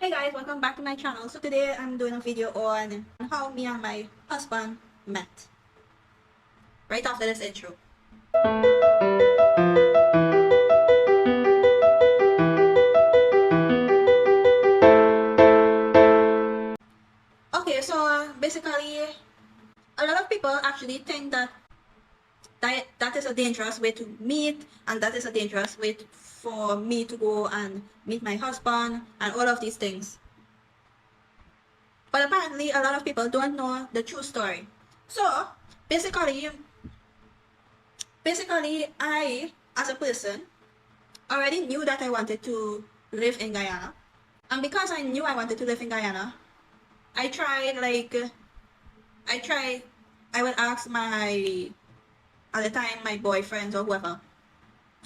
Hey guys, welcome back to my channel. So today I'm doing a video on how me and my husband met. Right after this intro. Okay, so basically a lot of people actually think that is a dangerous way to meet, and that is a dangerous way for me to go and meet my husband and all of these things. But apparently a lot of people don't know the true story. So basically I as a person already knew that I wanted to live in Guyana. And because I knew I wanted to live in Guyana, I tried like I tried I would ask at the time my boyfriends or whoever.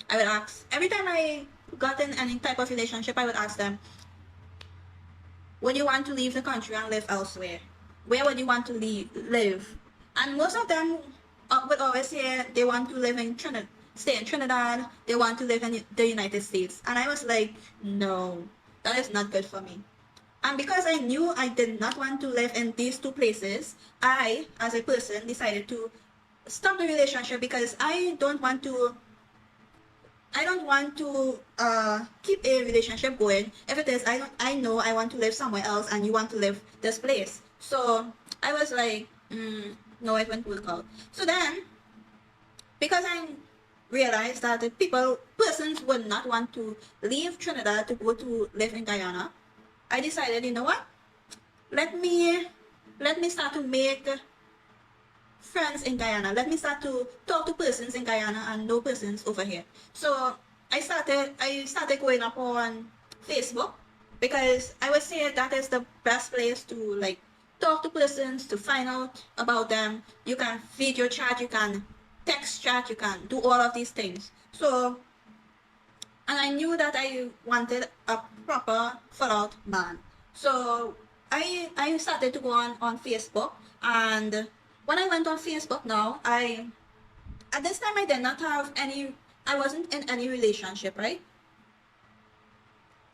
I would ask every time I got in any type of relationship, I would ask them, would you want to leave the country and live elsewhere? Where would you want to live? And most of them would always say they want to live in Trinidad, stay in Trinidad, they want to live in the United States. And I was like, no, that is not good for me. And because I knew I did not want to live in these two places, I, as a person, decided to stop the relationship because I don't want to keep a relationship going if it is I know I want to live somewhere else and you want to live this place. So I was like, no, it won't work out. So then, because I realized that persons would not want to leave Trinidad to go to live in Guyana, I decided, you know what? Let me start to make friends in Guyana. Let me start to talk to persons in Guyana and know persons over here. So I started going up on Facebook because I would say that is the best place to like talk to persons, to find out about them. You can video chat, you can text chat, you can do all of these things. So, and I knew that I wanted a proper full out man. So I started to go on Facebook, and when I went on Facebook now, at this time I did not have any, I wasn't in any relationship, right?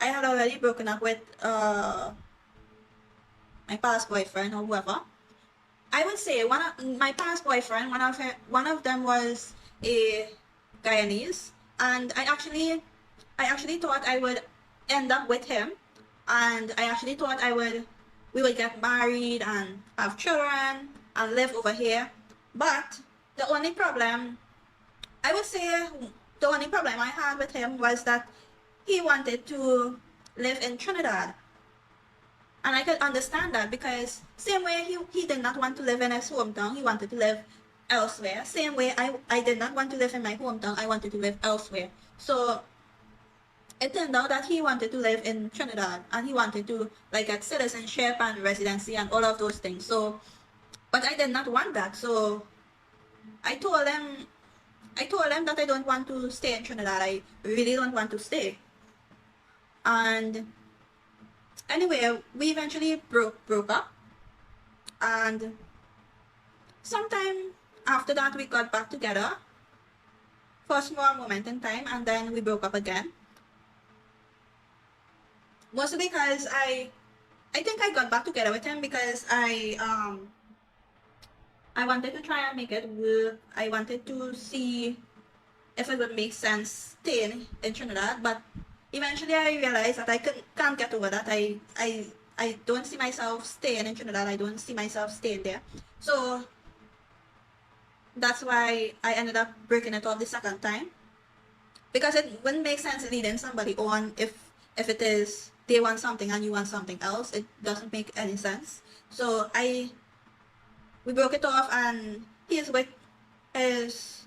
I had already broken up with my past boyfriend or whoever. I would say my past boyfriend, one of them was a Guyanese, and I actually thought I would end up with him, and I actually thought we would get married and have children and live over here. But the only problem, I would say, the only problem I had with him was that he wanted to live in Trinidad. And I could understand that because same way he did not want to live in his hometown, he wanted to live elsewhere. Same way I did not want to live in my hometown, I wanted to live elsewhere. So it turned out that he wanted to live in Trinidad and he wanted to like get citizenship and residency and all of those things. So but I did not want that. So I told him that I don't want to stay in Trinidad. I really don't want to stay. And anyway, we eventually broke up, and sometime after that we got back together for a small moment in time, and then we broke up again. Mostly because I think I got back together with him because I wanted to try and make it work. I wanted to see if it would make sense staying in Trinidad, but eventually I realized that can't get over that. I don't see myself staying in Trinidad. I don't see myself staying there. So that's why I ended up breaking it off the second time. Because it wouldn't make sense leading somebody on if it is they want something and you want something else. It doesn't make any sense. So we broke it off, and he is with his,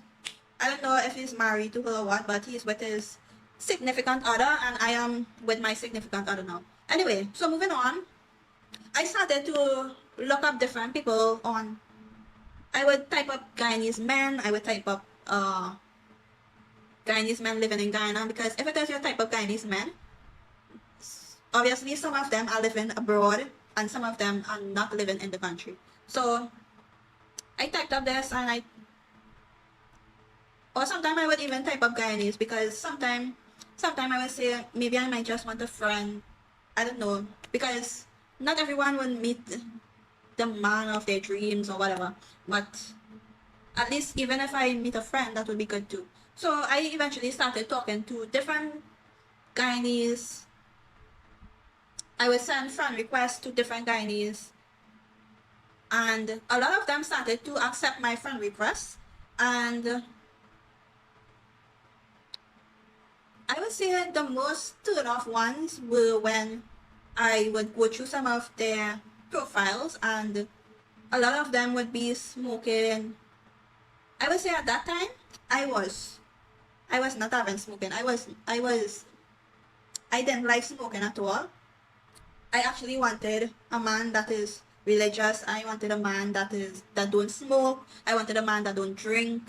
I don't know if he's married to her or what, but he's with his significant other, and I am with my significant other now. Anyway, so moving on, I started to look up different people on, I would type up Guyanese men, I would type up Guyanese men living in Guyana, because if it is your type of Guyanese men, obviously some of them are living abroad and some of them are not living in the country. So I typed up this, and or sometimes I would even type up Guyanese, because sometimes I would say maybe I might just want a friend I don't know, because not everyone will meet the man of their dreams or whatever, but at least even if I meet a friend, that would be good too. So I eventually started talking to different Guyanese. I would send friend requests to different Guyanese, and a lot of them started to accept my friend requests. And I would say the most turn off ones were when I would go through some of their profiles, and a lot of them would be smoking. I would say at that time I was not having smoking. I didn't like smoking at all. I actually wanted a man that is religious. I wanted a man that don't smoke. I wanted a man that don't drink,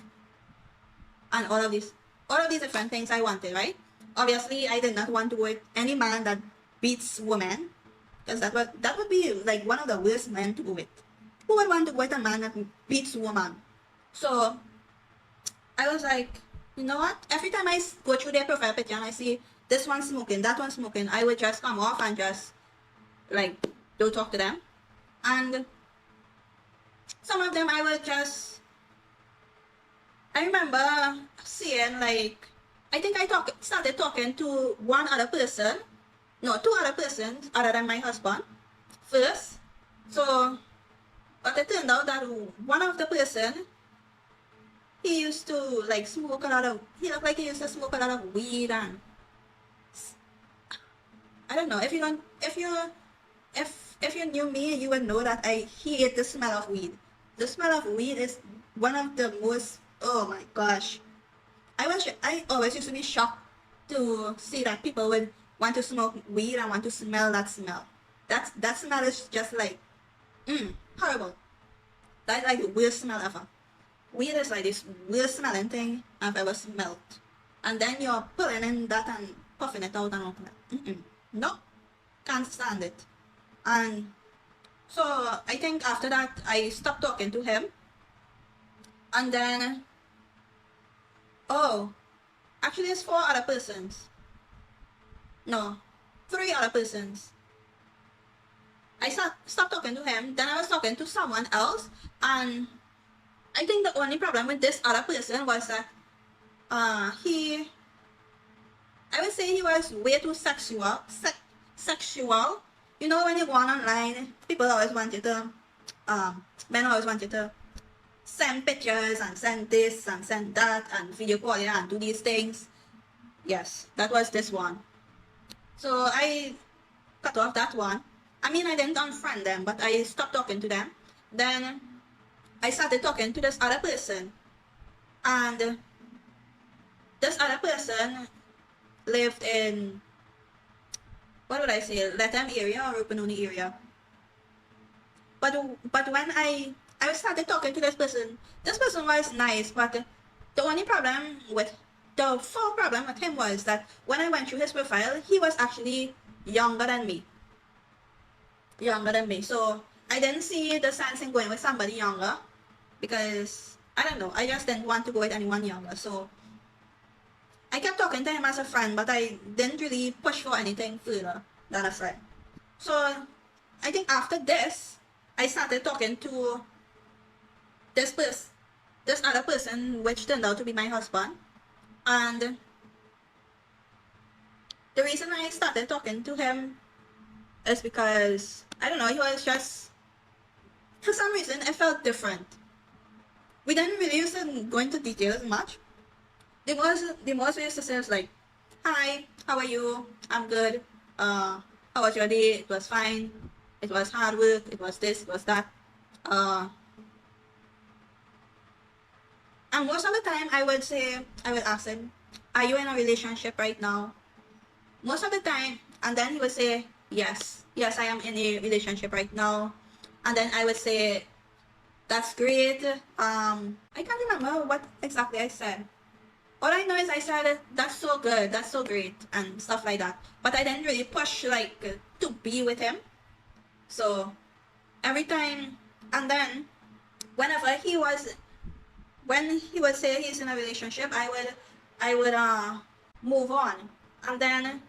and all of these different things I wanted, right? Obviously, I did not want to with any man that beats women, because that would be like one of the worst men to go with. Who would want to go with a man that beats woman? So I was like, you know what? Every time I go through their profile picture and I see this one smoking, that one smoking, I would just come off and just like don't talk to them. And some of them I would just, I remember seeing like, I think started talking to one other person, no, two other persons other than my husband first. So, but it turned out that one of the person, he used to like smoke a lot of, he looked like he used to smoke a lot of weed, and I don't know, if you don't, if you knew me, you would know that I hate the smell of weed. The smell of weed is one of the most, oh my gosh. I always used to be shocked to see that people would want to smoke weed and want to smell that smell. That smell is just like, horrible. That's like the worst smell ever. Weed is like this worst smelling thing I've ever smelled. And then you're pulling in that and puffing it out and opening it. No, can't stand it. And so I think after that I stopped talking to him. And then, oh, actually it's four other persons. No, three other persons. I stopped talking to him. Then I was talking to someone else, and I think the only problem with this other person was that he, I would say he was way too sexual. You know, when you go on online, people always want you to, men always want you to send pictures and send this and send that and video call you and do these things. Yes, that was this one. So I cut off that one. I mean, I didn't unfriend them, but I stopped talking to them. Then I started talking to this other person, and this other person lived in, what would I say, Latham area or Rupununi area. But when I started talking to this person was nice, but the only problem with the full problem with him was that when I went through his profile, he was actually younger than me. So I didn't see the sense in going with somebody younger, because I don't know, I just didn't want to go with anyone younger. So I kept talking to him as a friend, but I didn't really push for anything further than a friend. So I think after this, I started talking to this other person, which turned out to be my husband. And the reason I started talking to him is because, I don't know, he was just, for some reason, it felt different. We didn't really used to go into details much. The most we used to say was like, hi, how are you? I'm good. How was your day? It was fine. It was hard work. It was this, it was that. And most of the time I would ask him, are you in a relationship right now? Most of the time, and then he would say, yes, I am in a relationship right now. And then I would say, that's great. I can't remember what exactly I said. All I know is I said, that's so good, that's so great, and stuff like that. But I didn't really push, like, to be with him. So, every time, and then, whenever when he would say he's in a relationship, I would move on. And then,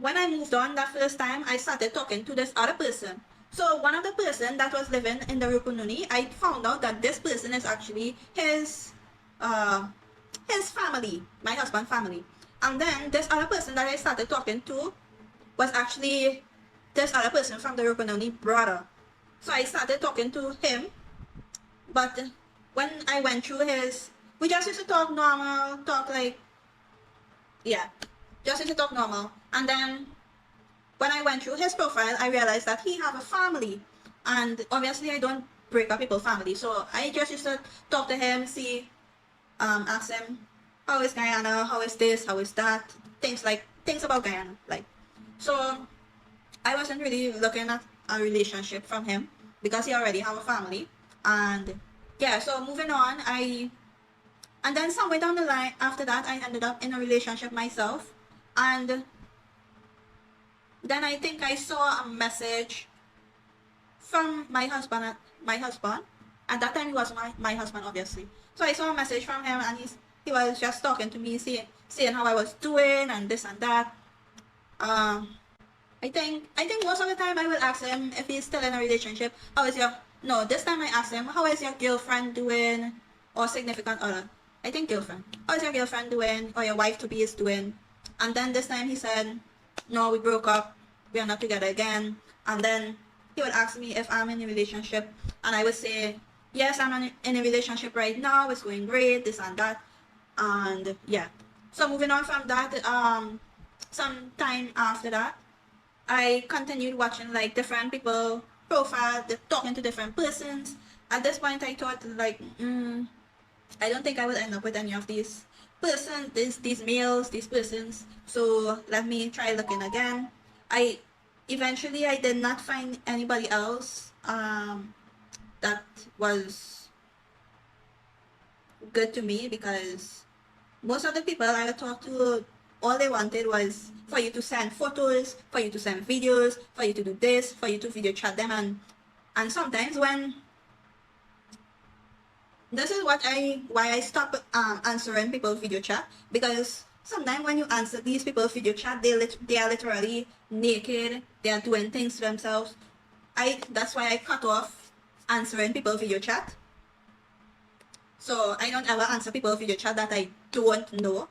when I moved on that first time, I started talking to this other person. So one of the person that was living in the Rupununi, I found out that this person is actually uh, his family, my husband's family. And then this other person that I started talking to was actually this other person from the Rupununi brother. So I started talking to him, but when I went through his, we just used to talk normal, talk like, yeah, just used to talk normal. And then when I went through his profile, I realized that he have a family. And obviously I don't break up people's family. So I just used to talk to him, see, ask him, how is Guyana, how is this, how is that, things about Guyana. So I wasn't really looking at a relationship from him because he already have a family. And yeah, so moving on, and then somewhere down the line after that, I ended up in a relationship myself. And then I think I saw a message from my husband. At that time, he was my husband, obviously. So I saw a message from him, and he was just talking to me, saying how I was doing and this and that. I think most of the time I will ask him if he's still in a relationship. How is your No, this time I asked him, how is your girlfriend doing, or significant other? I think girlfriend. How is your girlfriend doing, or your wife to be is doing? And then this time he said, no, we broke up. We are not together again. And then he would ask me if I'm in a relationship, and I would say, yes, I'm in a relationship right now. It's going great, this and that. And yeah. So moving on from that, some time after that, I continued watching like different people profile, talking to different persons. At this point, I thought like, I don't think I will end up with any of these persons, these males, these persons. So let me try looking again. I Eventually I did not find anybody else that was good to me, because most of the people I talked to, all they wanted was for you to send photos, for you to send videos, for you to do this, for you to video chat them. And sometimes when this is why I stopped answering people's video chat, because sometimes when you answer these people's video chat, they are literally naked, they are doing things to themselves. That's why I cut off answering people's video chat. So I don't ever answer people's video chat that I don't know.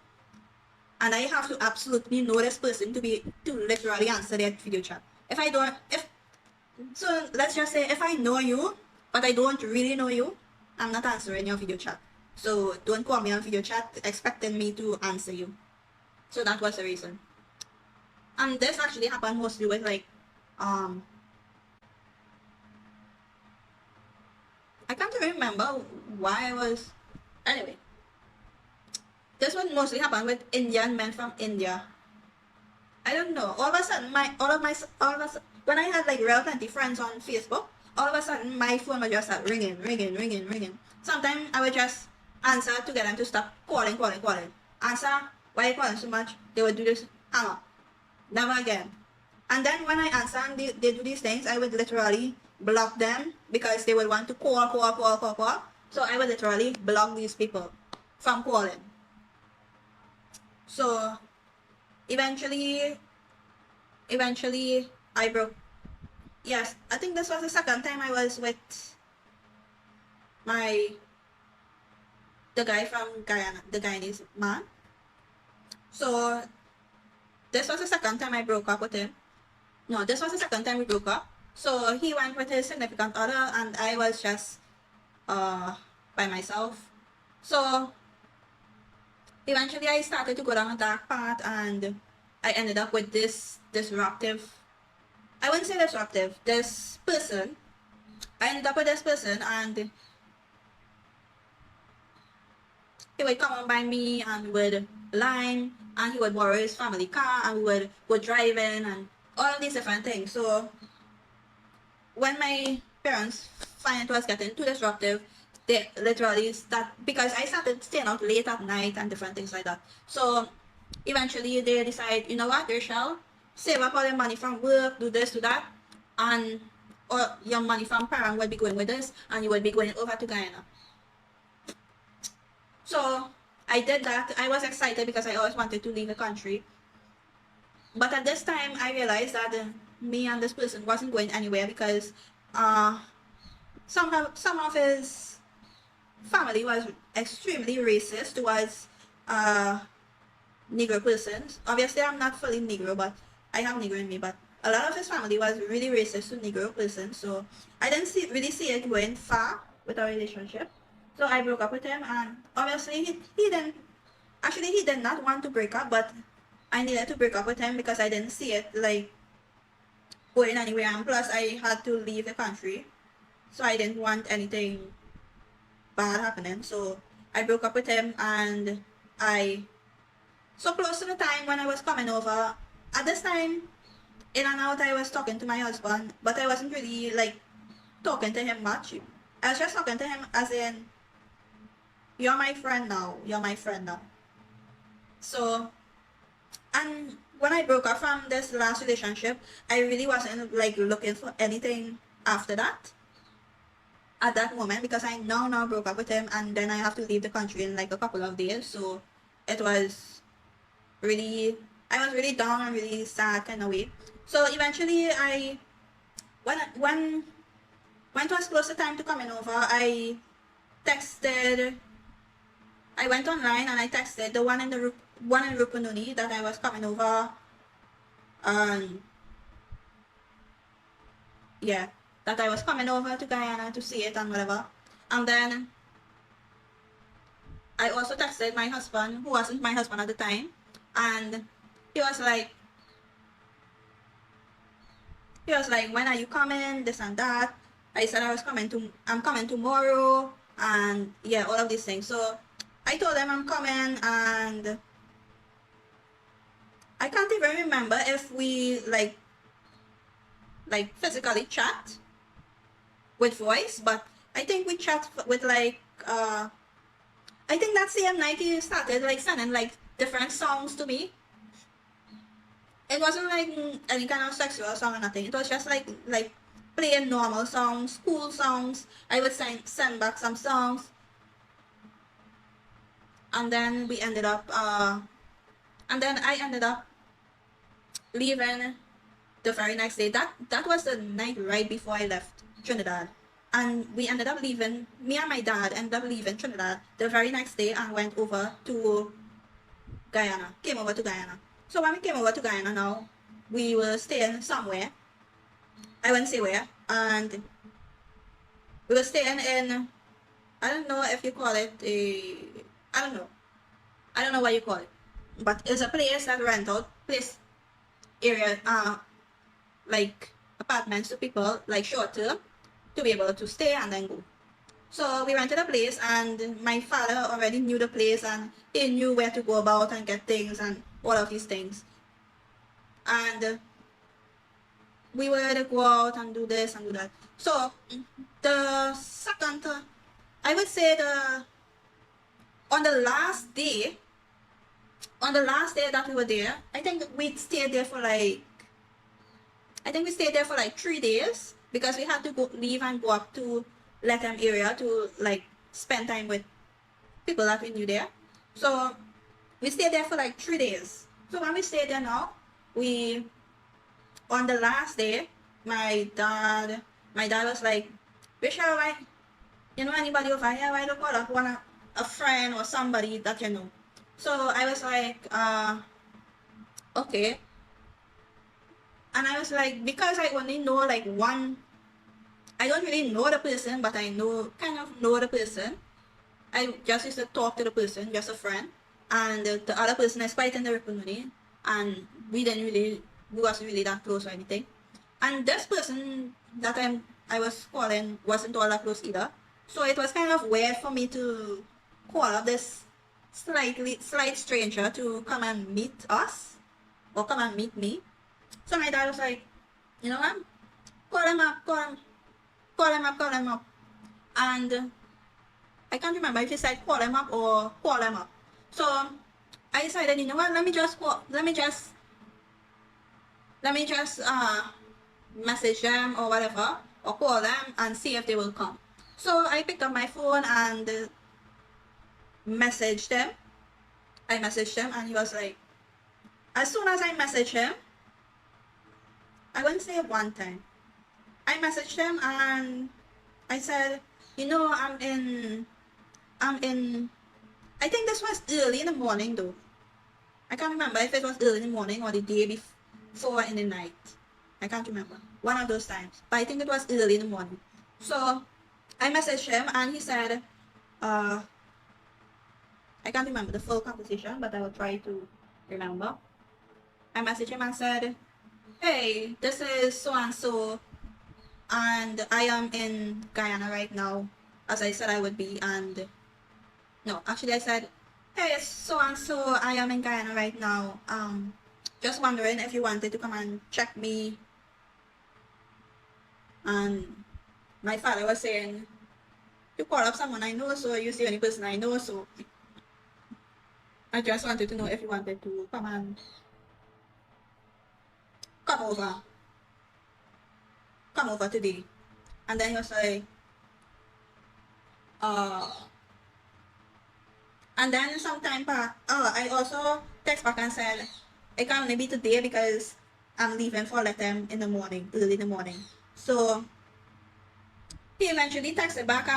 And I have to absolutely know this person to literally answer their video chat. So let's just say if I know you, but I don't really know you, I'm not answering your video chat. So don't call me on video chat expecting me to answer you. So that was the reason. And this actually happened mostly with like, I can't remember why I was, anyway. This would mostly happen with Indian men from India. I don't know. All of a sudden, when I had like real plenty friends on Facebook, all of a sudden my phone would just start ringing. Sometimes I would just answer to get them to stop calling. Answer, why are you calling so much? They would do this, hang up. Never again. And then when I answer and they do these things, I would literally block them because they would want to call. So I would literally block these people from calling. So eventually I broke. Yes, I think this was the second time I was with the guy from Guyana, the Guyanese man. So this was the second time I broke up with him. No, this was the second time we broke up. So he went with his significant other and I was just by myself. So eventually I started to go down a dark path, and I ended up with this person. I ended up with this person, and he would come on by me and we would line, and he would borrow his family car, and we would go driving and all of these different things. So when my parents find it was getting too disruptive, they literally because I started staying out late at night and different things like that. So eventually they decide, you know what, Rachel, save up all your money from work, do this, do that, and or your money from parent will be going with this, and you will be going over to Guyana. So I did that. I was excited because I always wanted to leave the country. But at this time, I realized that me and this person wasn't going anywhere because uh, some of his family was extremely racist towards Negro persons. Obviously, I'm not fully Negro, but I have Negro in me. But a lot of his family was really racist to Negro persons, so I didn't really see it going far with our relationship. So I broke up with him, and obviously he didn't. Actually, he did not want to break up, but I needed to break up with him because I didn't see it like going anywhere, and plus I had to leave the country, so I didn't want anything bad happening. So I broke up with him, and I so close to the time when I was coming over. At this time, in and out, I was talking to my husband, but I wasn't really like talking to him much. I was just talking to him as in, "You're my friend now. You're my friend now." So, and when I broke up from this last relationship, I really wasn't like looking for anything after that at that moment because I now broke up with him, and then I have to leave the country in like a couple of days. So it was really, I was really down and really sad kind of way. So eventually when it was close to time to coming over, texted, I went online and I texted the one in one in Rupununi that I was coming over, um, yeah, that I was coming over to Guyana to see it and whatever. And then I also texted my husband, who wasn't my husband at the time, and he was like, when are you coming? This and that. I said I'm coming tomorrow, and yeah, all of these things. So I told them I'm coming, and I can't even remember if we like physically chat with voice, but I think we chat with like I think that same night he started like sending like different songs to me. It wasn't like any kind of sexual song or nothing. It was just like playing normal songs, cool songs. I would send back some songs, and then we ended up and then I ended up leaving the very next day. That was the night right before I left Trinidad. And we ended up leaving, me and my dad ended up leaving Trinidad the very next day and went over to Guyana, came over to Guyana. So when we came over to Guyana now, we were staying somewhere. I won't say where. And we were staying in, I don't know if you call it a, I don't know. I don't know what you call it. But it's a place that rent out, place area, like apartments to people, like short term, to be able to stay and then go. So we rented a place, and my father already knew the place, and he knew where to go about and get things and all of these things. And we were to go out and do this and do that. So the second, I would say on the last day, that we were there, I think we stayed there for like, 3 days because we had to leave and go up to Latham area to like spend time with people that we knew there. So we stayed there for like 3 days. So when we stayed there now, we on the last day, my dad was like, Rachel, why you know anybody over here? Why don't call up a friend or somebody that you know? So I was like, okay. And I was like, because I only know like one, I don't really know the person, but I kind of know the person. I just used to talk to the person, just a friend. And the other person is quite in the community, and we wasn't really that close or anything. And this person that I was calling wasn't all that close either. So it was kind of weird for me to call up this slight stranger to come and meet us or come and meet me. So my dad was like, you know what? Call him up, call him up. And I can't remember if he said call him up or call him up. So I decided, you know what, let me just message them or whatever, or call them and see if they will come. So I picked up my phone and messaged them. I messaged them, and he was like, as soon as I messaged him, I wouldn't say one time. I messaged him and I said, you know, I'm in, I think this was early in the morning though. I can't remember if it was early in the morning or the day before in the night. I can't remember. One of those times. But I think it was early in the morning. So I messaged him and he said, I can't remember the full conversation, but I will try to remember. I messaged him and said, hey, this is so and so, and I am in Guyana right now, as I said I would be. And no, actually I said, hey, it's so and so, I am in Guyana right now. Just wondering if you wanted to come and check me. And my father was saying, you call up someone I know, so you're the only person I know, so I just wanted to know if you wanted to come and come over. Come over today. And then he was like, and then sometime back, I also text back and said, it can only be today because I'm leaving for Latham in the morning, early in the morning. So he eventually texted back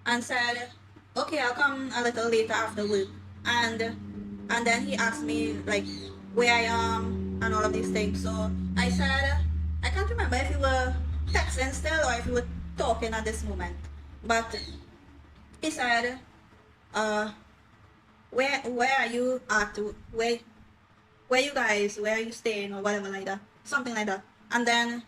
and said, okay, I'll come a little later after work. And then he asked me like where I am and all of these things. So I said, I can't remember if we were texting still or if we were talking at this moment. But he said, where are you at? Where you guys? Where are you staying or whatever like that? Something like that. And then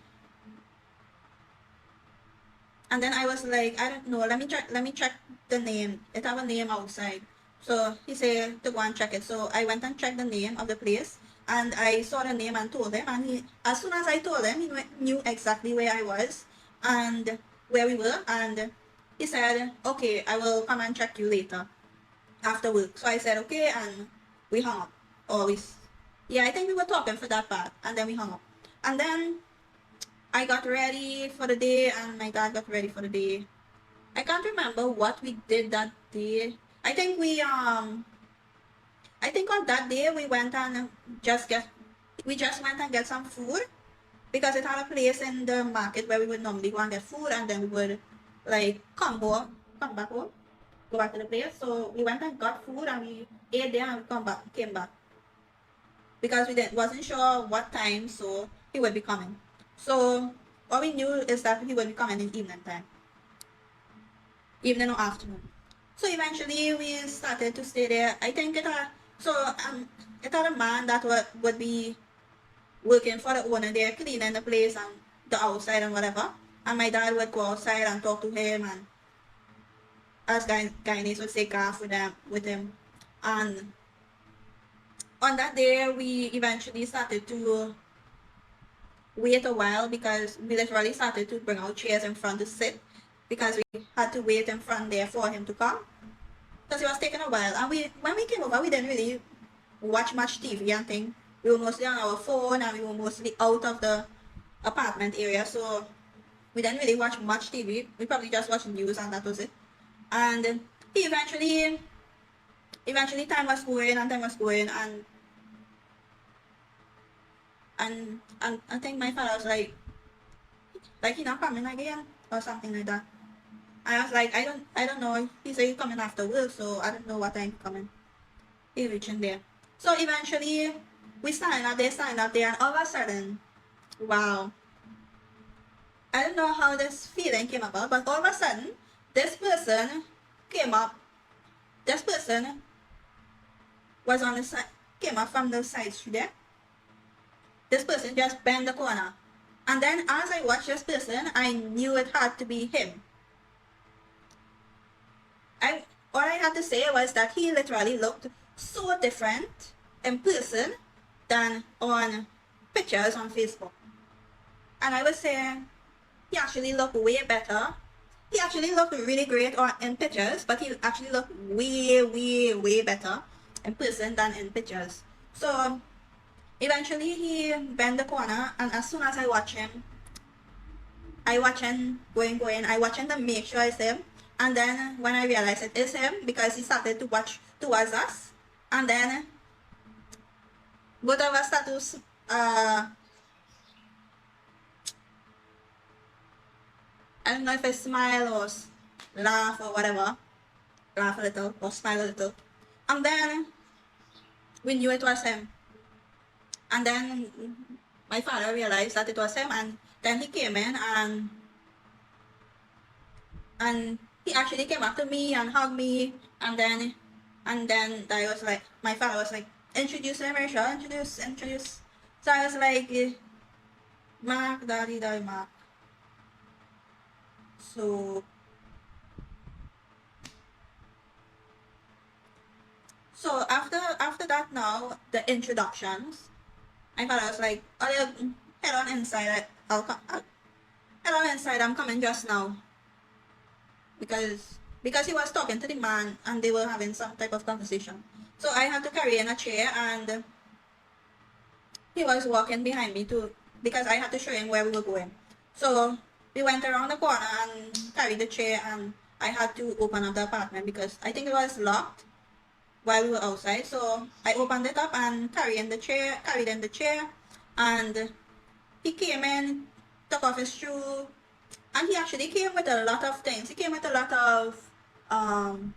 I was like, I don't know, let me check the name. It have a name outside. So he said to go and check it. So I went and checked the name of the place and I saw the name and told him, and he, as soon as I told him, he knew exactly where I was and where we were, and he said, okay, I will come and check you later after work. So I said okay, and we hung up. Always. Yeah, I think we were talking for that part, and then we hung up. And then I got ready for the day and my dad got ready for the day. I can't remember what we did that day. I think on that day we went and just went and get some food because it had a place in the market where we would normally go and get food, and then we would like come back home, go back to the place. So we went and got food and we ate there and we came back because we wasn't sure what time so he would be coming. So all we knew is that he would be coming in evening time, evening or afternoon. So eventually we started to stay there. I think it had a man that would be working for the owner there, cleaning the place and the outside and whatever. And my dad would go outside and talk to him, and as Guyanese would say calf with him. And on that day we eventually started to wait a while because we literally started to bring out chairs in front to sit because we had to wait in front there for him to come because it was taking a while. And when we came over, we didn't really watch much TV and things. We were mostly on our phone and we were mostly out of the apartment area, so we didn't really watch much TV. We probably just watched news and that was it. And eventually time was going and I think my father was like you're not coming again or something like that. I was like, I don't know. He said he's coming after work, so I don't know what time he's coming. He reaching there. So eventually we standing up there, and all of a sudden, wow. I don't know how this feeling came about, but all of a sudden, this person came up. This person was on the side, came up from the side street there. This person just bent the corner. And then as I watched this person, I knew it had to be him. All I had to say was that he literally looked so different in person than on pictures on Facebook. And I was saying, he actually looked way better. He actually looked really great in pictures, but he actually looked way, way, way better in person than in pictures. So eventually he bent the corner, and as soon as I watch him going, I watch him to make sure it's him. And then when I realized it is him, because he started to watch towards us, and then both of us start to I don't know if I smile or laugh or whatever, laugh a little or smile a little, and then we knew it was him. And then my father realized that it was him, and then he came in and he actually came up to me and hugged me, and then I was like, my father was like, introduce him, Rachel, introduce. So I was like, Mark, daddy, Mark. So after that now the introductions, my father was like, oh yeah, head on inside. Head on inside. I'm coming just now because he was talking to the man and they were having some type of conversation. So I had to carry in a chair and he was walking behind me too because I had to show him where we were going. So we went around the corner and carried the chair and I had to open up the apartment because I think it was locked while we were outside. So I opened it up and carried in the chair and he came in, took off his shoe, and he actually came with a lot of things. He came with a lot of um,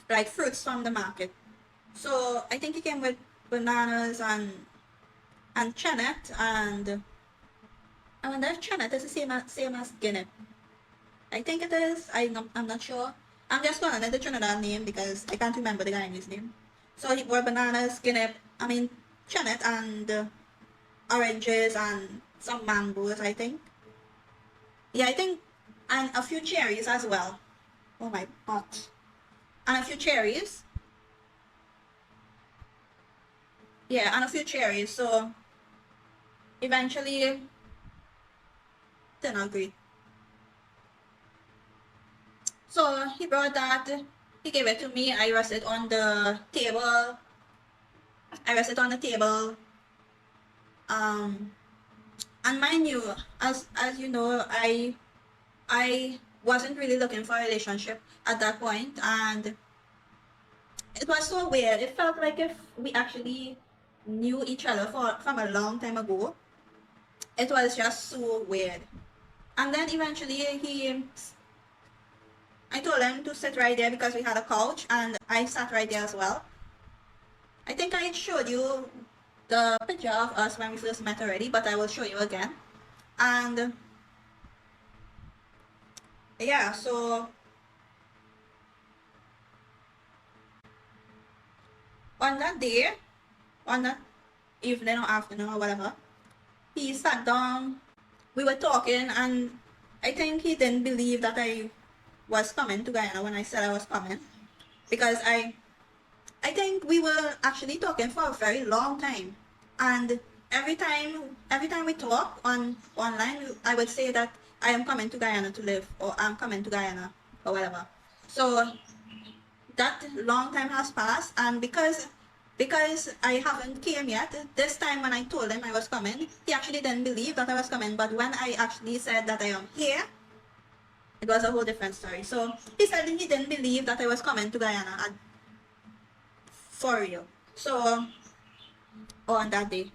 like fruits from the market. So I think he came with bananas and chenet and I wonder if chenet is the same as Guinea. I think it is. I'm not sure. I'm just calling it the Trinidad name because I can't remember the Guyanese name. So he brought bananas, Guinea, chenet and oranges and some mangoes, I think. Yeah, I think, and a few cherries as well. Oh my god. And a few cherries. Yeah, and a few cherries. So eventually, then I'll agree. So he brought that. He gave it to me. I rested on the table. I rested on the table. Um, and mind you, as you know, I wasn't really looking for a relationship at that point, and it was so weird. It felt like if we actually knew each other from a long time ago. It was just so weird. And then eventually I told him to sit right there because we had a couch and I sat right there as well. I think I showed you the picture of us when we first met already, but I will show you again. And yeah, so on that day, on that evening or afternoon or whatever, he sat down, we were talking, and I think he didn't believe that I was coming to Guyana when I said I was coming because I think we were actually talking for a very long time, and every time we talk online, I would say that I am coming to Guyana to live, or I'm coming to Guyana, or whatever. So that long time has passed, and because I haven't came yet, this time when I told him I was coming, he actually didn't believe that I was coming. But when I actually said that I am here, it was a whole different story. So he said he didn't believe that I was coming to Guyana for real. So on that day.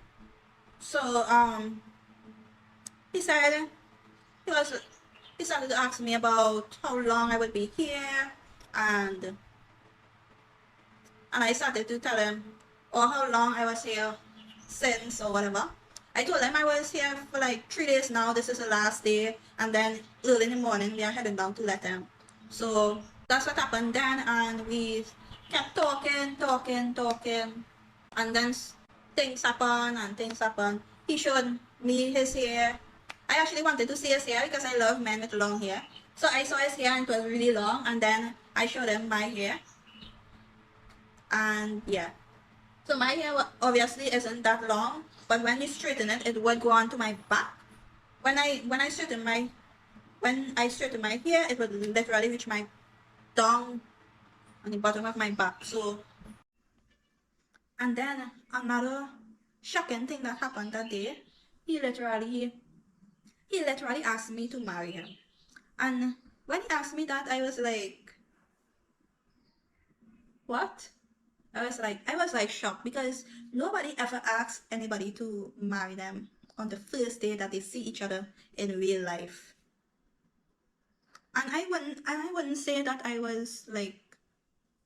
So he said he was he started to ask me about how long I would be here and I started to tell him or how long I was here since or whatever. I told him I was here for like 3 days now, this is the last day, and then early in the morning we are heading down to Lethem. So that's what happened then, and we kept talking, and then things happen and things happen. He showed me his hair. I actually wanted to see his hair because I love men with long hair. So I saw his hair and it was really long, and then I showed him my hair, and yeah. So my hair obviously isn't that long, but when you straighten it, it would go onto my back. When I straighten my hair, it would literally reach my down on the bottom of my back. So, and then another shocking thing that happened that day, he literally he literally asked me to marry him. And when he asked me that, I was like, what? I was like shocked because nobody ever asks anybody to marry them on the first day that they see each other in real life. And I wouldn't say that I was like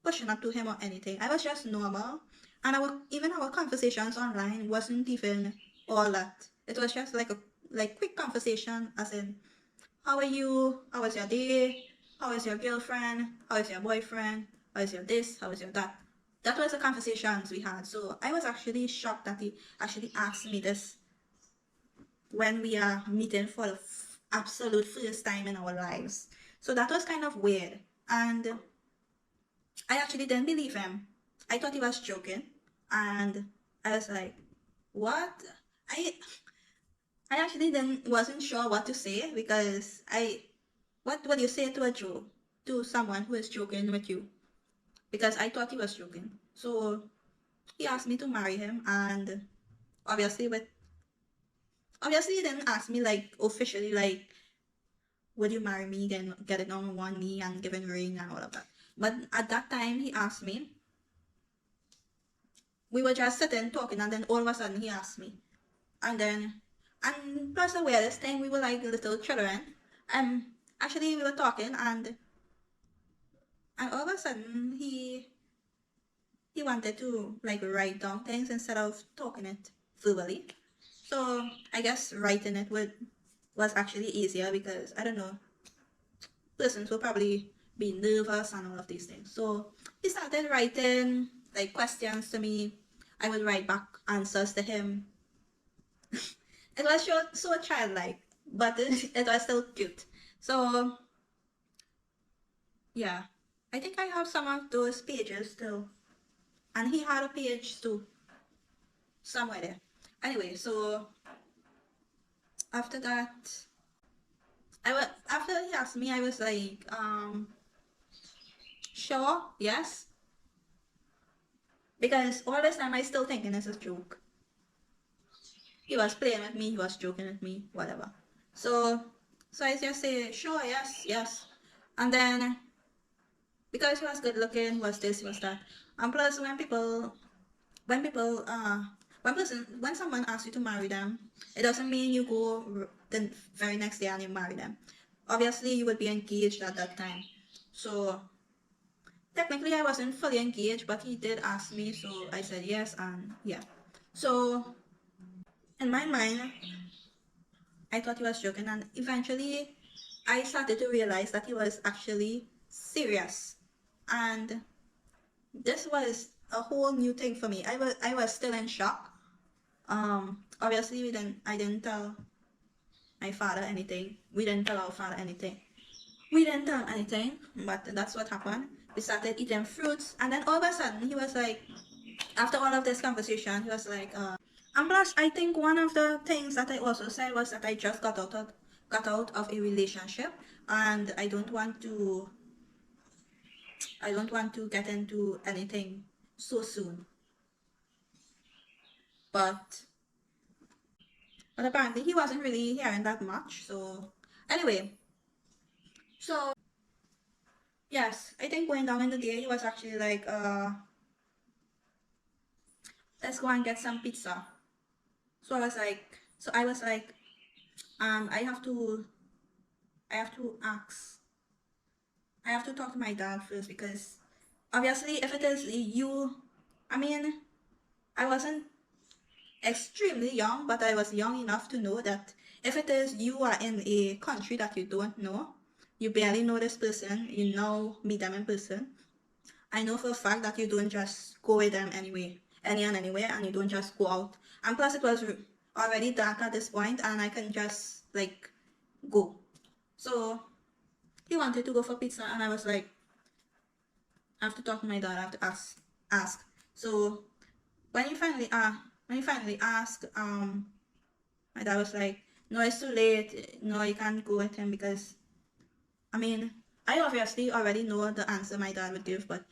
pushing up to him or anything. I was just normal. And even our conversations online wasn't even all that. It was just like a quick conversation as in, how are you? How was your day? How is your girlfriend? How is your boyfriend? How is your this? How is your that? That was the conversations we had. So I was actually shocked that he actually asked me this when we are meeting for the absolute first time in our lives. So that was kind of weird. And I actually didn't believe him. I thought he was joking. And I was like, what? I I actually then wasn't sure what to say because what would you say to a joke to someone who is joking with you? Because I thought he was joking. So he asked me to marry him, and obviously with obviously he didn't ask me like officially like, would you marry me? Then get it on one knee and give a ring and all of that. But at that time he asked me. We were just sitting talking, and then all of a sudden he asked me, and then and plus the weirdest thing, we were like little children. Actually we were talking, and all of a sudden he wanted to like write down things instead of talking it verbally. So I guess writing it was actually easier because I don't know, persons will probably be nervous and all of these things. So he started writing like questions to me. I would write back answers to him. It was so childlike, but it was still cute. So yeah, I think I have some of those pages still, and he had a page too somewhere there. Anyway, so after that, after he asked me, I was like, sure, yes, because all this time I still thinking it's a joke. He was playing with me, he was joking with me, whatever. So, so I just say, sure, yes, yes, and then because he was good looking, was this, was that, and plus when people when someone asks you to marry them, it doesn't mean you go the very next day and you marry them. Obviously you would be engaged at that time. So technically I wasn't fully engaged, but he did ask me, so I said yes, and yeah. So in my mind I thought he was joking, and eventually I started to realize that he was actually serious. And this was a whole new thing for me. I was still in shock. Obviously I didn't tell my father anything. We didn't tell our father anything. We didn't tell him anything, but that's what happened. We started eating fruits, and then all of a sudden he was like, after all of this conversation, he was like, and plus I think one of the things that I also said was that I just got out of a relationship, and I don't want to get into anything so soon. But apparently he wasn't really hearing that much. So anyway, so yes, I think going down in the day he was actually like, let's go and get some pizza. So I was like, I have to I have to ask I have to talk to my dad first because obviously if it is you, I mean, I wasn't extremely young, but I was young enough to know that if it is you are in a country that you don't know, you barely know this person, you now meet them in person. I know for a fact that you don't just go with them anyway, any and anywhere, and you don't just go out. And plus, it was already dark at this point, and I can just like go. So he wanted to go for pizza, and I was like, I have to talk to my dad. I have to ask. So when he finally asked, my dad was like, no, it's too late. No, you can't go with him because, I mean, I obviously already know the answer my dad would give, but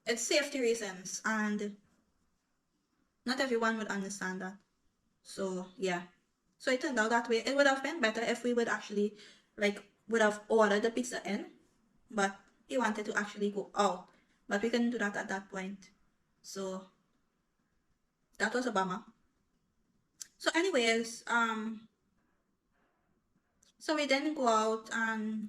it's safety reasons, and not everyone would understand that. So yeah. So it turned out that way. It would have been better if we would actually like would have ordered the pizza in, but he wanted to actually go out. but we couldn't do that at that point. So that was a bummer. So anyways, so we didn't go out, and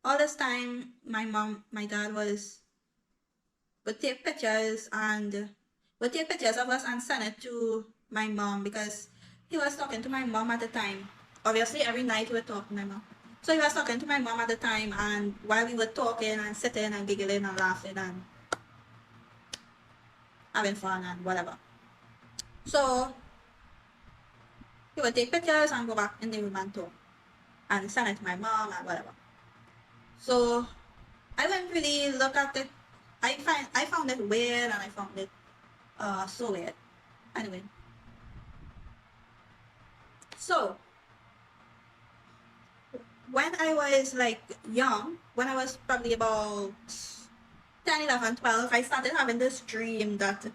all this time my dad would take pictures of us and send it to my mom, because he was talking to my mom at the time. Obviously, every night he would talk to my mom. So he was talking to my mom at the time, and while we were talking and sitting and giggling and laughing and having fun and whatever. So he would take pictures and go back in the room and talk and send it to my mom and whatever. So I didn't really look at it. I found it weird, and I found it so weird. Anyway, so when I was like young, when I was probably about 10, 11, 12, I started having this dream that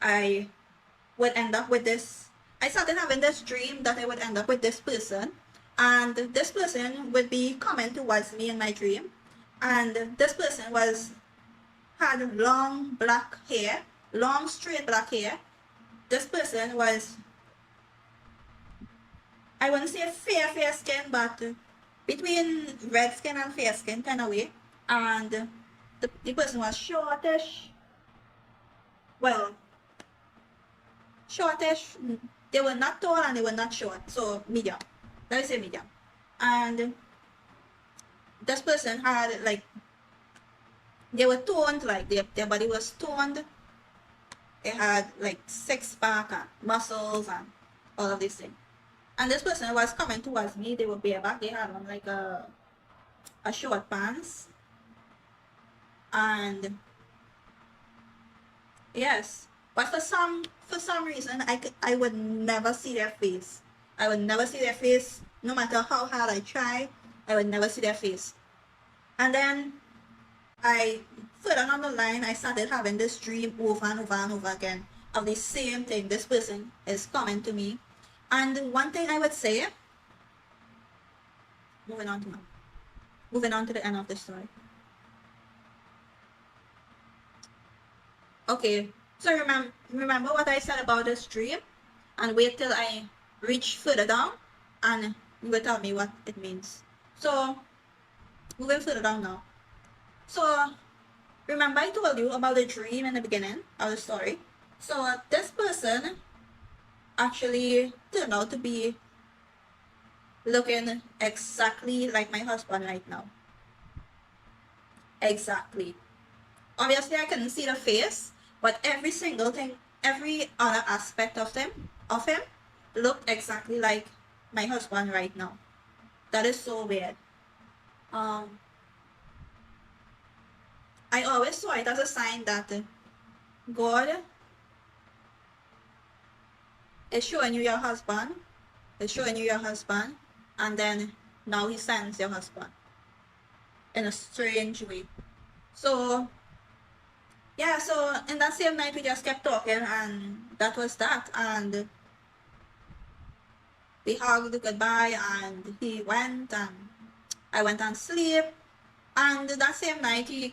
I would end up with this. I started having this dream that I would end up with this person, and this person would be coming towards me in my dream, and this person had long black hair, long straight black hair. This person was, I wouldn't say fair skin, but between red skin and fair skin kind of way. And the person was shortish. Well, shortish. They were not tall and they were not short, so medium. Let me say medium. And this person had like, they were toned, like their body was toned. They had like six-pack and muscles and all of these things. And this person was coming towards me. They were bareback. They had on like a short pants. And yes, but for some reason I would never see their face. I would never see their face, no matter how hard I try. I would never see their face. And then further down the line, I started having this dream over and over and over again of the same thing. This person is coming to me. And one thing I would say, moving on to the end of the story. Okay, so remember what I said about this dream? And wait till I reach further down and you will tell me what it means. So, moving further down now. So, remember I told you about the dream in the beginning of the story? So, this person actually turned out to be looking exactly like my husband right now. Exactly. Obviously, I couldn't see the face, but every single thing, every other aspect of him looked exactly like my husband right now. That is so weird. I always saw it as a sign that God is showing you your husband, and then now he sends your husband in a strange way. So yeah, so in that same night we just kept talking, and that was that. And we hugged goodbye, and he went, and I went and sleep. And that same night he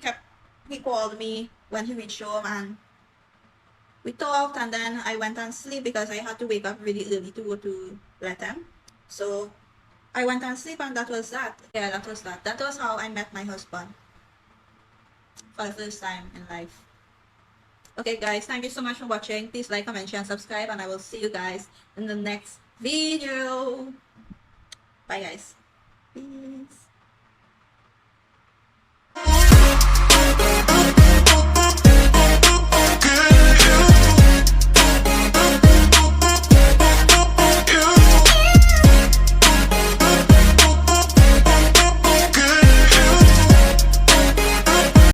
called me when he reached home, and we talked, and then I went and sleep because I had to wake up really early to go to Latham. So I went and sleep, and that was that. Yeah, that was that. That was how I met my husband for the first time in life. Okay guys, thank you so much for watching. Please like, comment, share, and subscribe, and I will see you guys in the next video. Bye guys. Peace.